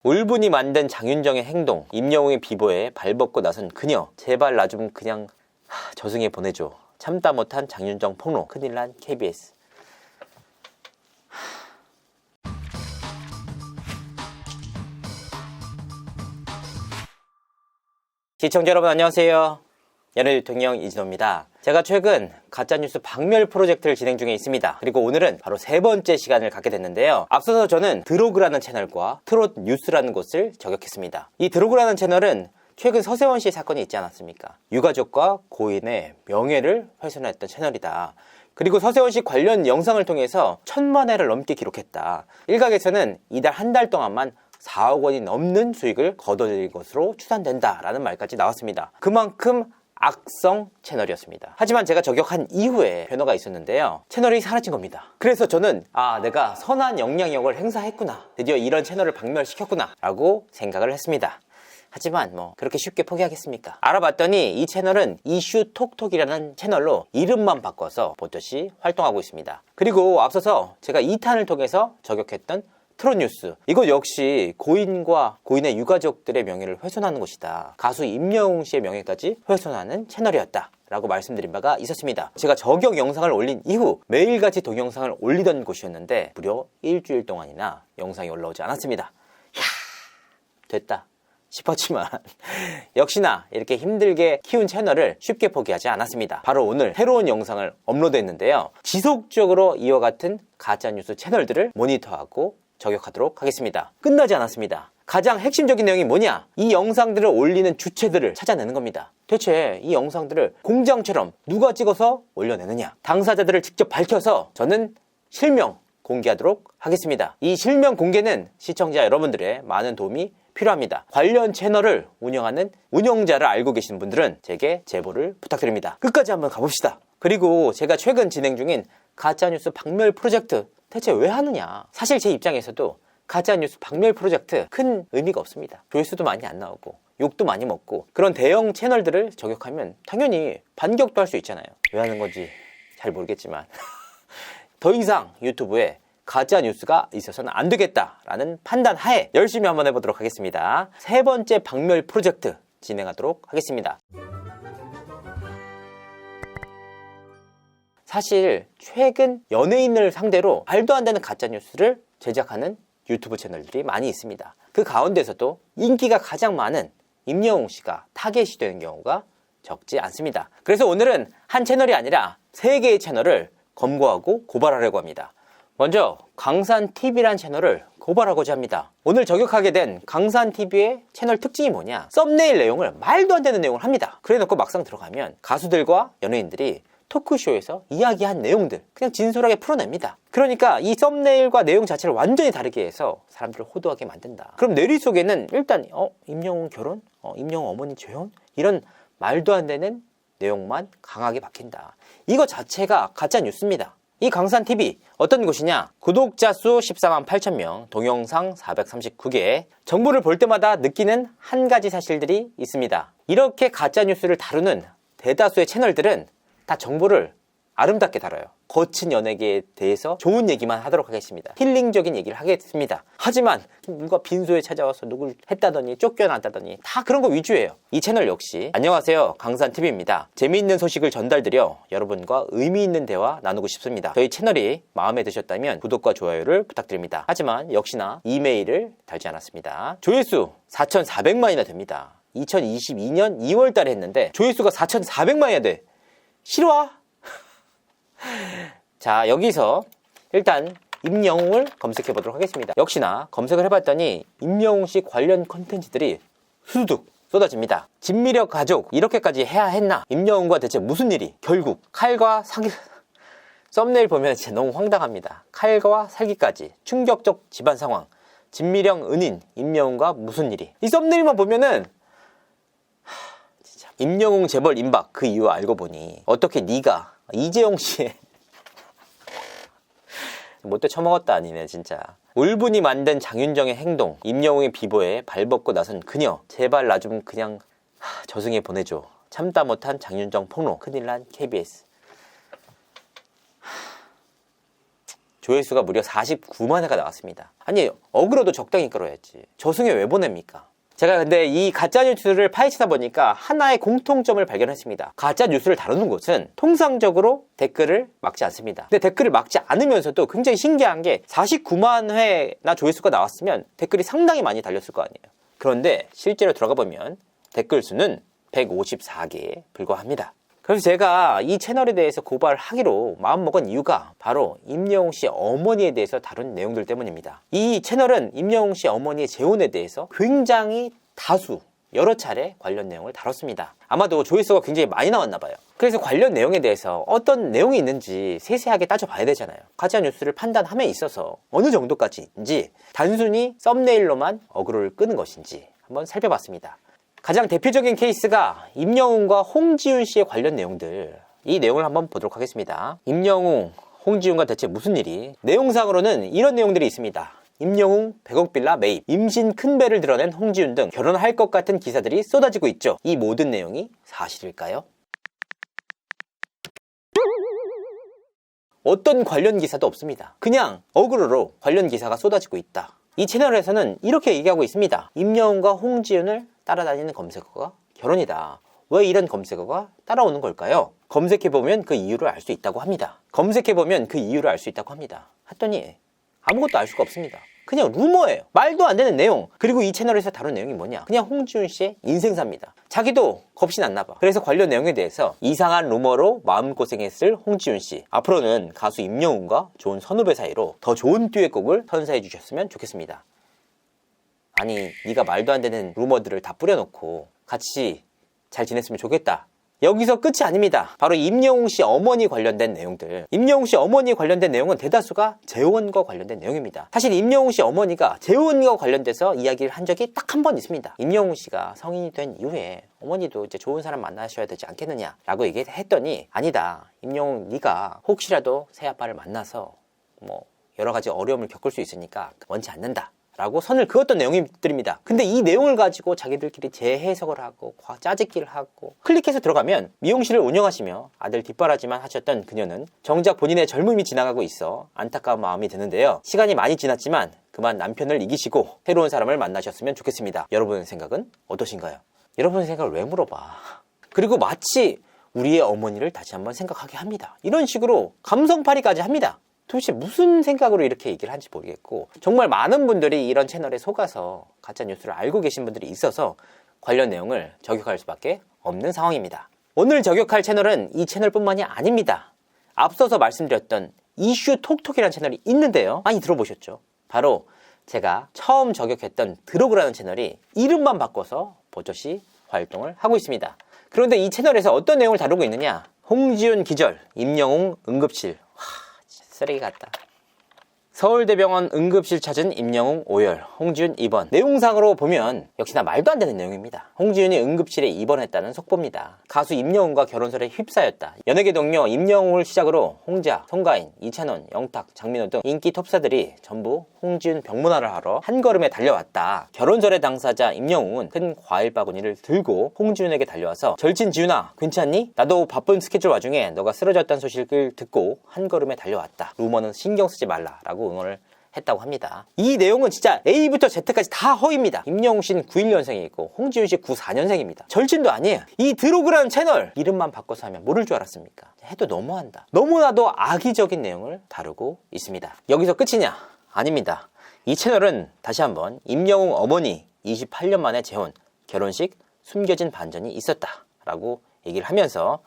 울분이 만든 장윤정의 행동, 임영웅의 비보에 발벗고 나선 그녀, 제발 나 좀 그냥 저승에 보내줘. 참다 못한 장윤정 폭로, 큰일 난 KBS. 시청자 여러분 안녕하세요. 연예 대통령 이진호입니다. 제가 최근 가짜뉴스 박멸 프로젝트를 진행 중에 있습니다. 그리고 오늘은 바로 세 번째 시간을 갖게 됐는데요. 앞서서 저는 드로그라는 채널과 트롯 뉴스라는 곳을 저격했습니다. 이 드로그라는 채널은 최근 서세원 씨의 사건이 있지 않았습니까? 유가족과 고인의 명예를 훼손했던 채널이다. 그리고 서세원 씨 관련 영상을 통해서 1000만 회를 넘게 기록했다. 일각에서는 이달 한 달 동안만 4억 원이 넘는 수익을 거둬들인 것으로 추산된다 라는 말까지 나왔습니다. 그만큼 악성 채널이었습니다. 하지만 제가 저격한 이후에 변화가 있었는데요. 채널이 사라진 겁니다. 그래서 저는 내가 선한 영향력을 행사했구나, 드디어 이런 채널을 박멸시켰구나 라고 생각을 했습니다. 하지만 그렇게 쉽게 포기하겠습니까? 알아봤더니 이 채널은 이슈 톡톡이라는 채널로 이름만 바꿔서 보듯이 활동하고 있습니다. 그리고 앞서서 제가 2탄을 통해서 저격했던 트롯 뉴스, 이것 역시 고인과 고인의 유가족들의 명예를 훼손하는 곳이다. 가수 임영웅 씨의 명예까지 훼손하는 채널이었다 라고 말씀드린 바가 있었습니다. 제가 저격 영상을 올린 이후 매일같이 동영상을 올리던 곳이었는데 무려 일주일 동안이나 영상이 올라오지 않았습니다. 됐다 싶었지만 역시나 이렇게 힘들게 키운 채널을 쉽게 포기하지 않았습니다. 바로 오늘 새로운 영상을 업로드했는데요. 지속적으로 이와 같은 가짜뉴스 채널들을 모니터하고 저격하도록 하겠습니다. 끝나지 않았습니다. 가장 핵심적인 내용이 뭐냐? 이 영상들을 올리는 주체들을 찾아내는 겁니다. 대체 이 영상들을 공장처럼 누가 찍어서 올려내느냐? 당사자들을 직접 밝혀서 저는 실명 공개하도록 하겠습니다. 이 실명 공개는 시청자 여러분들의 많은 도움이 필요합니다. 관련 채널을 운영하는 운영자를 알고 계신 분들은 제게 제보를 부탁드립니다. 끝까지 한번 가봅시다. 그리고 제가 최근 진행 중인 가짜뉴스 박멸 프로젝트 대체 왜 하느냐? 사실 제 입장에서도 가짜뉴스 박멸 프로젝트 큰 의미가 없습니다. 조회수도 많이 안 나오고 욕도 많이 먹고 그런 대형 채널들을 저격하면 당연히 반격도 할 수 있잖아요. 왜 하는 건지 잘 모르겠지만 더 이상 유튜브에 가짜뉴스가 있어서는 안 되겠다라는 판단 하에 열심히 한번 해보도록 하겠습니다. 세 번째 박멸 프로젝트 진행하도록 하겠습니다. 사실 최근 연예인을 상대로 말도 안 되는 가짜뉴스를 제작하는 유튜브 채널들이 많이 있습니다. 그 가운데서도 인기가 가장 많은 임영웅 씨가 타겟이 되는 경우가 적지 않습니다. 그래서 오늘은 한 채널이 아니라 3개의 채널을 검거하고 고발하려고 합니다. 먼저 강산TV라는 채널을 고발하고자 합니다. 오늘 저격하게 된 강산TV의 채널 특징이 뭐냐? 썸네일 내용을 말도 안 되는 내용을 합니다. 그래놓고 막상 들어가면 가수들과 연예인들이 토크쇼에서 이야기한 내용들 그냥 진솔하게 풀어냅니다. 그러니까 이 썸네일과 내용 자체를 완전히 다르게 해서 사람들을 호도하게 만든다. 그럼 내리 속에는 일단 임영웅 결혼? 임영웅 어머니 재혼? 이런 말도 안 되는 내용만 강하게 박힌다. 이거 자체가 가짜 뉴스입니다. 이 강산TV 어떤 곳이냐? 구독자 수 14만 8천 명, 동영상 439개. 정보를 볼 때마다 느끼는 한 가지 사실들이 있습니다. 이렇게 가짜 뉴스를 다루는 대다수의 채널들은 다 정보를 아름답게 다뤄요. 거친 연예계에 대해서 좋은 얘기만 하도록 하겠습니다. 힐링적인 얘기를 하겠습니다. 하지만 누가 빈소에 찾아와서 누굴 했다더니 쫓겨났다더니 다 그런 거 위주예요. 이 채널 역시 안녕하세요, 강산TV입니다. 재미있는 소식을 전달드려 여러분과 의미 있는 대화 나누고 싶습니다. 저희 채널이 마음에 드셨다면 구독과 좋아요를 부탁드립니다. 하지만 역시나 이메일을 달지 않았습니다. 조회수 4,400만이나 됩니다. 2022년 2월 달에 했는데 조회수가 4,400만이나 돼. 싫어? 자, 여기서 일단 임영웅을 검색해 보도록 하겠습니다. 역시나 검색을 해봤더니 임영웅 씨 관련 컨텐츠들이 수두둑 쏟아집니다. 진미력 가족 이렇게까지 해야 했나? 임영웅과 대체 무슨 일이? 결국 칼과 살기 썸네일 보면 진짜 너무 황당합니다. 칼과 살기까지 충격적 집안 상황, 진미령 은인 임영웅과 무슨 일이? 이 썸네일만 보면은 임영웅 재벌 임박 그 이유 알고 보니 어떻게 네가 이재용 씨의 못돼 처먹었다 아니네 진짜. 울분이 만든 장윤정의 행동, 임영웅의 비보에 발벗고 나선 그녀, 제발 나 좀 그냥 저승에 보내줘. 참다 못한 장윤정 폭로, 큰일 난 KBS. 조회수가 무려 49만 회가 나왔습니다. 아니, 어그로도 적당히 끌어야지. 저승에 왜 보냅니까? 제가 근데 이 가짜뉴스를 파헤치다 보니까 하나의 공통점을 발견했습니다. 가짜뉴스를 다루는 곳은 통상적으로 댓글을 막지 않습니다. 근데 댓글을 막지 않으면서도 굉장히 신기한 게 49만 회나 조회수가 나왔으면 댓글이 상당히 많이 달렸을 거 아니에요. 그런데 실제로 들어가 보면 댓글 수는 154개에 불과합니다. 그래서 제가 이 채널에 대해서 고발하기로 마음먹은 이유가 바로 임영웅 씨 어머니에 대해서 다룬 내용들 때문입니다. 이 채널은 임영웅 씨 어머니의 재혼에 대해서 굉장히 다수 여러 차례 관련 내용을 다뤘습니다. 아마도 조회수가 굉장히 많이 나왔나 봐요. 그래서 관련 내용에 대해서 어떤 내용이 있는지 세세하게 따져봐야 되잖아요. 가짜뉴스를 판단함에 있어서 어느 정도까지인지 단순히 썸네일로만 어그로를 끄는 것인지 한번 살펴봤습니다. 가장 대표적인 케이스가 임영웅과 홍지윤 씨의 관련 내용들, 이 내용을 한번 보도록 하겠습니다. 임영웅, 홍지윤과 대체 무슨 일이? 내용상으로는 이런 내용들이 있습니다. 임영웅 100억 빌라 매입, 임신 큰 배를 드러낸 홍지윤 등 결혼할 것 같은 기사들이 쏟아지고 있죠. 이 모든 내용이 사실일까요? 어떤 관련 기사도 없습니다. 그냥 어그로로 관련 기사가 쏟아지고 있다. 이 채널에서는 이렇게 얘기하고 있습니다. 임영웅과 홍지윤을 따라다니는 검색어가 결혼이다. 왜 이런 검색어가 따라오는 걸까요? 검색해보면 그 이유를 알 수 있다고 합니다. 검색해보면 그 이유를 알 수 있다고 합니다. 했더니 아무것도 알 수가 없습니다. 그냥 루머예요. 말도 안 되는 내용. 그리고 이 채널에서 다룬 내용이 뭐냐? 그냥 홍지윤 씨의 인생사입니다. 자기도 겁이 났나 봐. 그래서 관련 내용에 대해서 이상한 루머로 마음고생했을 홍지윤 씨. 앞으로는 가수 임영웅과 좋은 선후배 사이로 더 좋은 듀엣곡을 선사해 주셨으면 좋겠습니다. 아니, 네가 말도 안 되는 루머들을 다 뿌려놓고 같이 잘 지냈으면 좋겠다. 여기서 끝이 아닙니다. 바로 임영웅 씨 어머니 관련된 내용들. 임영웅 씨 어머니 관련된 내용은 대다수가 재혼과 관련된 내용입니다. 사실 임영웅 씨 어머니가 재혼과 관련돼서 이야기를 한 적이 딱 한 번 있습니다. 임영웅 씨가 성인이 된 이후에 어머니도 이제 좋은 사람 만나셔야 되지 않겠느냐 라고 얘기했더니 아니다. 임영웅 네가 혹시라도 새아빠를 만나서 뭐 여러 가지 어려움을 겪을 수 있으니까 원치 않는다. 라고 선을 그었던 내용들입니다. 근데 이 내용을 가지고 자기들끼리 재해석을 하고 짜집기를 하고 클릭해서 들어가면 미용실을 운영하시며 아들 뒷바라지만 하셨던 그녀는 정작 본인의 젊음이 지나가고 있어 안타까운 마음이 드는데요. 시간이 많이 지났지만 그만 남편을 이기시고 새로운 사람을 만나셨으면 좋겠습니다. 여러분의 생각은 어떠신가요? 여러분의 생각을 왜 물어봐? 그리고 마치 우리의 어머니를 다시 한번 생각하게 합니다. 이런 식으로 감성팔이까지 합니다. 도대체 무슨 생각으로 이렇게 얘기를 하는지 모르겠고 정말 많은 분들이 이런 채널에 속아서 가짜뉴스를 알고 계신 분들이 있어서 관련 내용을 저격할 수밖에 없는 상황입니다. 오늘 저격할 채널은 이 채널뿐만이 아닙니다. 앞서서 말씀드렸던 이슈 톡톡이라는 채널이 있는데요. 많이 들어보셨죠? 바로 제가 처음 저격했던 드로그라는 채널이 이름만 바꿔서 버젓이 활동을 하고 있습니다. 그런데 이 채널에서 어떤 내용을 다루고 있느냐? 홍지윤 기절, 임영웅 응급실. 쓰레기 같다. 서울대병원 응급실 찾은 임영웅 오열, 홍지윤 입원. 내용상으로 보면 역시나 말도 안 되는 내용입니다. 홍지윤이 응급실에 입원했다는 속보입니다. 가수 임영웅과 결혼설에 휩싸였다. 연예계 동료 임영웅을 시작으로 홍자, 송가인, 이찬원, 영탁, 장민호 등 인기 톱스타들이 전부 홍지윤 병문안을 하러 한 걸음에 달려왔다. 결혼설의 당사자 임영웅은 큰 과일 바구니를 들고 홍지윤에게 달려와서 절친 지윤아 괜찮니? 나도 바쁜 스케줄 와중에 너가 쓰러졌다는 소식을 듣고 한 걸음에 달려왔다. 루머는 신경 쓰지 말라 라고 응원을 했다고 합니다. 이 내용은 진짜 A부터 Z까지 다 허위입니다. 임영웅 씨는 91년생이고 홍지윤 씨 94년생입니다. 절친도 아니에요. 이 드로그라는 채널 이름만 바꿔서 하면 모를 줄 알았습니까? 해도 너무한다. 너무나도 악의적인 내용을 다루고 있습니다. 여기서 끝이냐? 아닙니다. 이 채널은 다시 한번 임영웅 어머니 28년 만에 재혼, 결혼식 숨겨진 반전이 있었다 라고 얘기를 하면서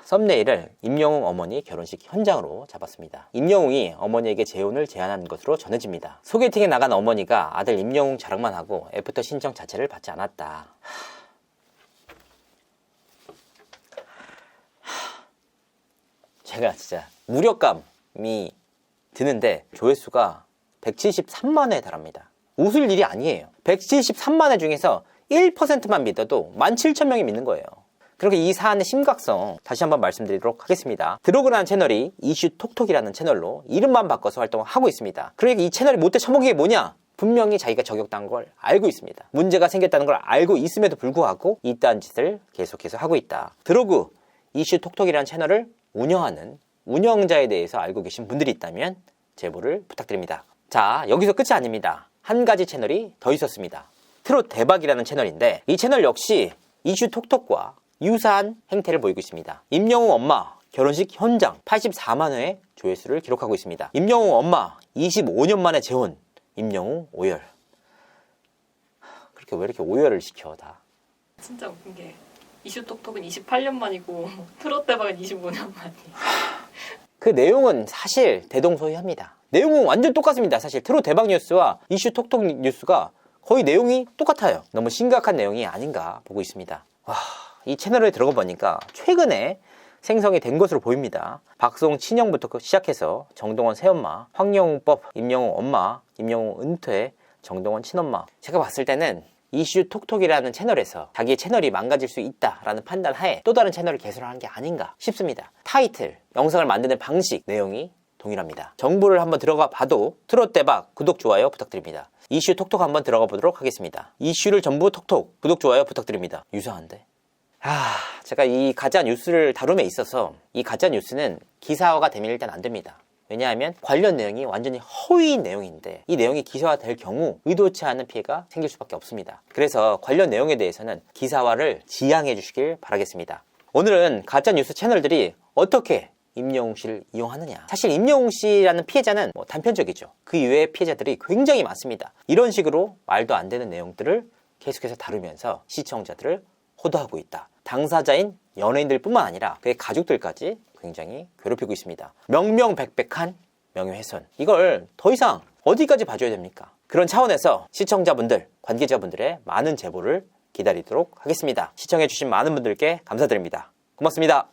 썸네일을 임영웅 어머니 결혼식 현장으로 잡았습니다. 임영웅이 어머니에게 재혼을 제안한 것으로 전해집니다. 소개팅에 나간 어머니가 아들 임영웅 자랑만 하고 애프터 신청 자체를 받지 않았다. 제가 진짜 무력감이 드는데 조회수가 173만 회에 달합니다. 웃을 일이 아니에요. 173만 회 중에서 1%만 믿어도 17,000명이 믿는 거예요. 그렇게 이 사안의 심각성 다시 한번 말씀드리도록 하겠습니다. 드로그라는 채널이 이슈 톡톡이라는 채널로 이름만 바꿔서 활동을 하고 있습니다. 그러니까 이 채널이 못돼 처먹은 게 뭐냐? 분명히 자기가 저격당한 걸 알고 있습니다. 문제가 생겼다는 걸 알고 있음에도 불구하고 이딴 짓을 계속해서 하고 있다. 드로그, 이슈 톡톡이라는 채널을 운영하는 운영자에 대해서 알고 계신 분들이 있다면 제보를 부탁드립니다. 자, 여기서 끝이 아닙니다. 한 가지 채널이 더 있었습니다. 트롯 대박이라는 채널인데 이 채널 역시 이슈 톡톡과 유사한 행태를 보이고 있습니다. 임영웅 엄마 결혼식 현장 84만 회의 조회수를 기록하고 있습니다. 임영웅 엄마 25년 만에 재혼 임영웅 오열. 그렇게 왜 이렇게 오열을 시켜 다. 진짜 웃긴 게 이슈 톡톡은 28년 만이고 트롯 대박은 25년 만이에요. 그 내용은 사실 대동소이합니다. 내용은 완전 똑같습니다. 사실 트롯 대박 뉴스와 이슈 톡톡 뉴스가 거의 내용이 똑같아요. 너무 심각한 내용이 아닌가 보고 있습니다. 와, 이 채널에 들어가 보니까 최근에 생성이 된 것으로 보입니다. 박송 친형부터 시작해서 정동원 새엄마, 황영웅법, 임영웅 엄마, 임영웅 은퇴, 정동원 친엄마. 제가 봤을 때는 이슈 톡톡이라는 채널에서 자기의 채널이 망가질 수 있다라는 판단 하에 또 다른 채널을 개설하는 게 아닌가 싶습니다. 타이틀, 영상을 만드는 방식, 내용이 동일합니다. 정보를 한번 들어가 봐도 트롯 대박 구독, 좋아요 부탁드립니다. 이슈 톡톡 한번 들어가 보도록 하겠습니다. 이슈를 전부 톡톡 구독, 좋아요 부탁드립니다. 유사한데? 제가 이 가짜 뉴스를 다룸에 있어서 이 가짜 뉴스는 기사화가 되면 일단 안 됩니다. 왜냐하면 관련 내용이 완전히 허위 내용인데 이 내용이 기사화될 경우 의도치 않은 피해가 생길 수밖에 없습니다. 그래서 관련 내용에 대해서는 기사화를 지양해 주시길 바라겠습니다. 오늘은 가짜 뉴스 채널들이 어떻게 임영웅 씨를 이용하느냐. 사실 임영웅 씨라는 피해자는 단편적이죠. 그 이외의 피해자들이 굉장히 많습니다. 이런 식으로 말도 안 되는 내용들을 계속해서 다루면서 시청자들을 호도하고 있다. 당사자인 연예인들 뿐만 아니라 그의 가족들까지 굉장히 괴롭히고 있습니다. 명명백백한 명예훼손. 이걸 더 이상 어디까지 봐줘야 됩니까? 그런 차원에서 시청자분들, 관계자분들의 많은 제보를 기다리도록 하겠습니다. 시청해주신 많은 분들께 감사드립니다. 고맙습니다.